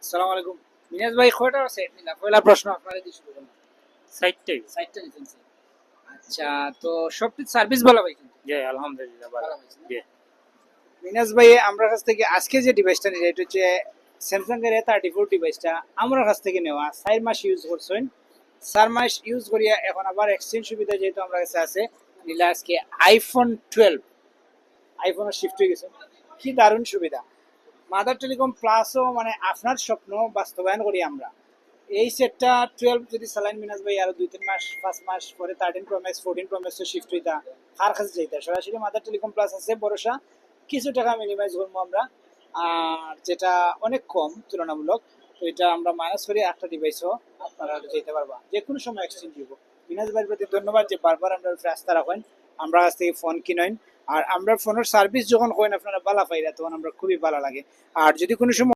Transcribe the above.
আসসালামু আলাইকুম। মিনাজ ভাই কয়টা সেট নিলা? পয়লা প্রশ্ন আপনারে দিয়ে শুরু করলাম। সাইটটাই। সাইটটা নিছেন স্যার। আচ্ছা, তো সবটির সার্ভিস ভালো ভাই কিন্তু। জি আলহামদুলিল্লাহ ভালো। ভালো হয়েছে না? জি মিনাজ ভাই আমরা কাছ থেকে আজকে যে ডিভাইসটা নিলে এটা হচ্ছে স্যামসাং এর A34 ডিভাইসটা আমার কাছ থেকে নেওয়া 4 মাস ইউজ করছেন। 4 মাস ইউজ করিয়া এখন আবার এক্সচেঞ্জ সুবিধা যেহেতু আমার কাছে আছে, নিলে আজকে আইফোন 12 আইফোনে শিফট হয়ে গেছে। কি দারুণ সুবিধা! মাদার টেলিকম প্লাসও মানে আপনার স্বপ্ন বাস্তবায়ন করি আমরা। এই সেটটা 12 যদি চালাইন মিনাজ ভাই আরো 2-3 মাস 5 মাস পরে 13 pro max 14 pro max shift হইতা, কার কাছে যাইতা? সরাসরি মাদার টেলিকম প্লাস আছে ভরসা, কিছু টাকা মিনিমাইজ করবো আমরা, আর যেটা অনেক কম তুলনামূলক। তো এটা আমরা মাইনাস করি একটা ডিভাইসও আপনারা যেতে পারবা, যে কোনো সময় এক্সচেঞ্জ দিব। মিনাজ ভাইয়ের প্রতি ধন্যবাদ যে বারবার আমরা রাস্তা রাখেন, আমরা কাছ থেকে ফোন কিনেন। আর আমরা ফোনের সার্ভিস যখন করেন আপনারা ভালো পাইরা, তখন আমরা খুবই ভালো লাগে। আর যদি কোনো সময়